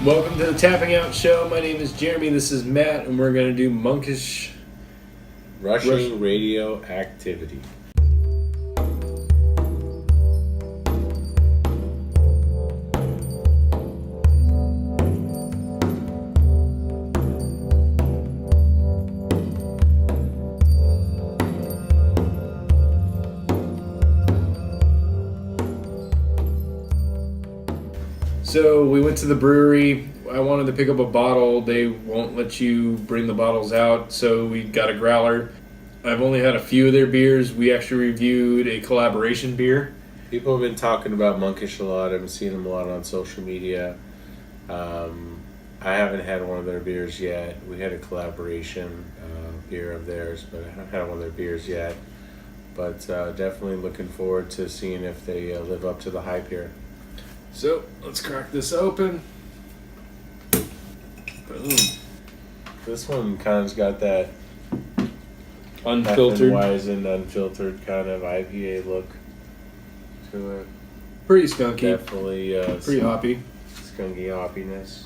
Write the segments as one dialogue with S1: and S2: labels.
S1: Welcome to the Tapping Out Show. My name is Jeremy. This is Matt, and we're going to do Monkish
S2: Rushing Radioactivity.
S1: So we went to the brewery. I wanted to pick up a bottle. They won't let you bring the bottles out, so we got a growler. I've only had a few of their beers. We actually reviewed a collaboration beer.
S2: People have been talking about Monkish a lot. I've been seeing them a lot on social media. I haven't had one of their beers yet. We had a collaboration beer of theirs, but I haven't had one of their beers yet. But definitely looking forward to seeing if they live up to the hype here.
S1: So let's crack this open. Boom.
S2: This one kind of's got that
S1: Unfiltered.
S2: Weizen, unfiltered kind of IPA look to it.
S1: Pretty skunky.
S2: Definitely
S1: Pretty hoppy.
S2: Skunky hoppiness.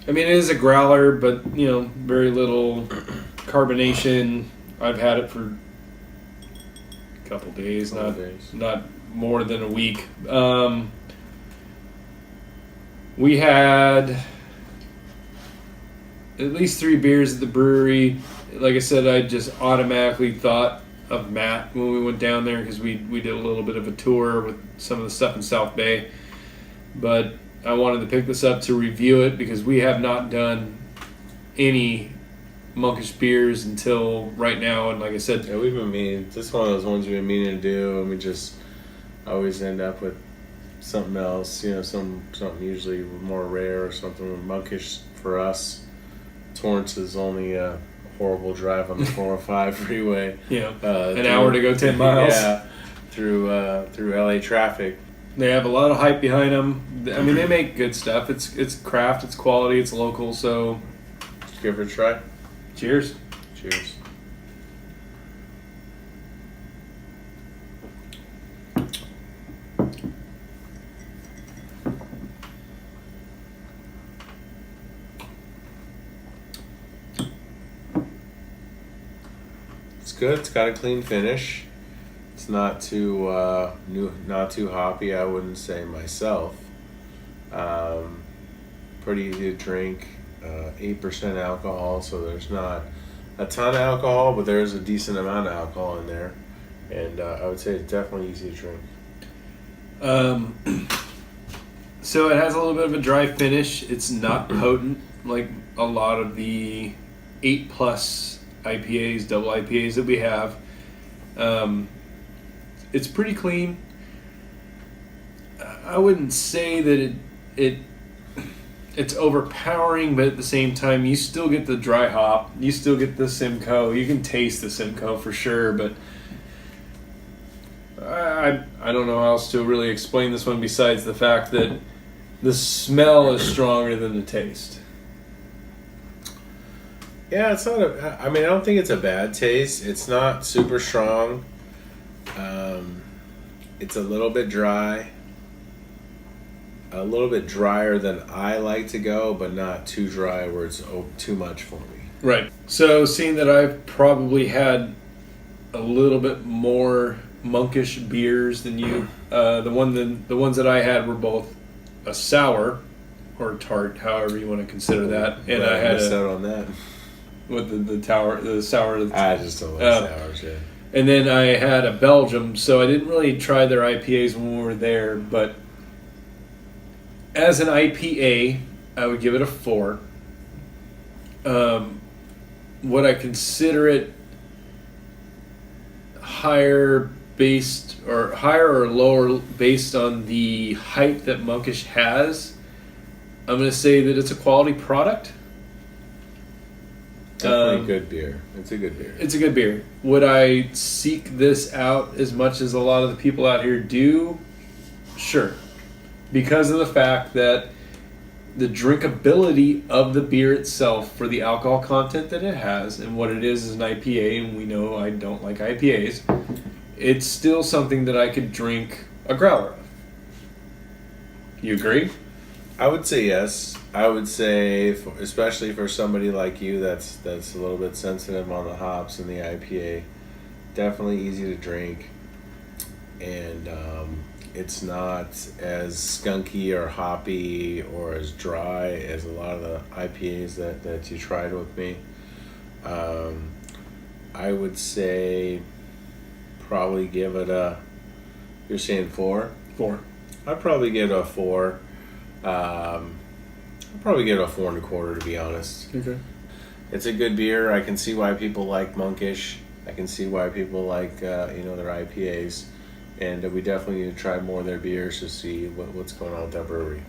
S1: I mean, it is a growler, but, very little carbonation. I've had it for a couple days, not more than a week. We had at least 3 beers at the brewery. Like I said, I just automatically thought of Matt when we went down there because we did a little bit of a tour with some of the stuff in South Bay. But I wanted to pick this up to review it because we have not done any Monkish beers until right now. And like I said,
S2: yeah, we've been meaning. This is one of those ones we've been meaning to do, and we just always end up with something else, something usually more rare or something. Monkish for us, Torrance is only a horrible drive on the 405 freeway.
S1: Yeah, an hour to go 10 miles.
S2: Yeah, through LA traffic.
S1: They have a lot of hype behind them. I mean, they make good stuff. It's craft, it's quality, it's local. So,
S2: just give it a try.
S1: Cheers.
S2: Cheers. It's good. It's got a clean finish. It's not too not too hoppy. I wouldn't say myself. Pretty easy to drink. 8% alcohol, so there's not a ton of alcohol, but there's a decent amount of alcohol in there, and I would say it's definitely easy to drink.
S1: So it has a little bit of a dry finish. It's not potent like a lot of the 8+ IPAs, double IPAs that we have. It's pretty clean. I wouldn't say that it's overpowering, but at the same time, you still get the dry hop. You still get the Simcoe. You can taste the Simcoe for sure, but I don't know how else to really explain this one besides the fact that the smell is stronger than the taste.
S2: Yeah, it's not I don't think it's a bad taste. It's not super strong. It's a little bit dry. A little bit drier than I like to go, but not too dry where it's too much for me.
S1: Right. So seeing that I've probably had a little bit more Monkish beers than you, the ones that I had were both a sour or tart, however you want to consider that, and I had
S2: missed out on that.
S1: With the sour.
S2: I just don't like sours. Yeah.
S1: And then I had a Belgium, so I didn't really try their IPAs when we were there, but as an IPA, I would give it a 4. Would I consider it higher or lower based on the hype that Monkish has? I'm going to say that it's a quality product.
S2: Definitely a good beer. It's a good beer.
S1: It's a good beer. Would I seek this out as much as a lot of the people out here do? Sure. Because of the fact that the drinkability of the beer itself for the alcohol content that it has and what it is an IPA, and we know I don't like IPAs, it's still something that I could drink a growler of. You agree?
S2: I would say yes. I would say, especially for somebody like you that's a little bit sensitive on the hops and the IPA, definitely easy to drink, and it's not as skunky or hoppy or as dry as a lot of the IPAs that you tried with me. I would say probably give it a. You're saying 4?
S1: 4.
S2: I'd probably give it a 4. I'd probably give it a 4.25, to be honest.
S1: Okay.
S2: It's a good beer. I can see why people like Monkish. I can see why people like their IPAs, and we definitely need to try more of their beers to see what's going on with that brewery.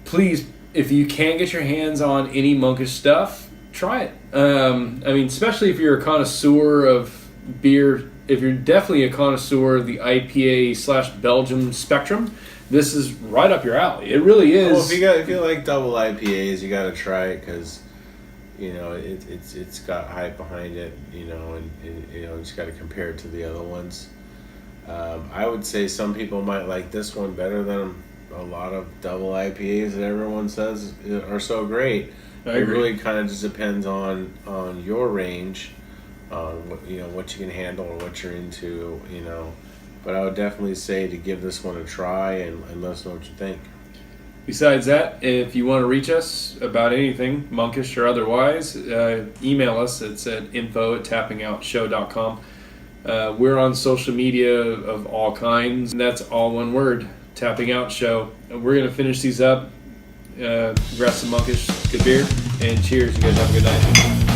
S1: Please, if you can't get your hands on any Monkish stuff, try it. Especially if you're a connoisseur of beer. If you're definitely a connoisseur of the IPA/Belgium spectrum, this is right up your alley. It really is.
S2: Well, if you like double IPAs, you got to try it because it's got hype behind it. And you just got to compare it to the other ones. I would say some people might like this one better than a lot of double IPAs that everyone says are so great.
S1: I agree.
S2: It really kind of just depends on your range, on what you can handle or what you're into. But I would definitely say to give this one a try and let us know what you think.
S1: Besides that, if you want to reach us about anything, Monkish or otherwise, email us. It's at info@tappingoutshow.com. We're on social media of all kinds, and that's all one word, Tapping Out Show. We're going to finish these up. Grab some Monkish, good beer, and cheers. You guys have a good night.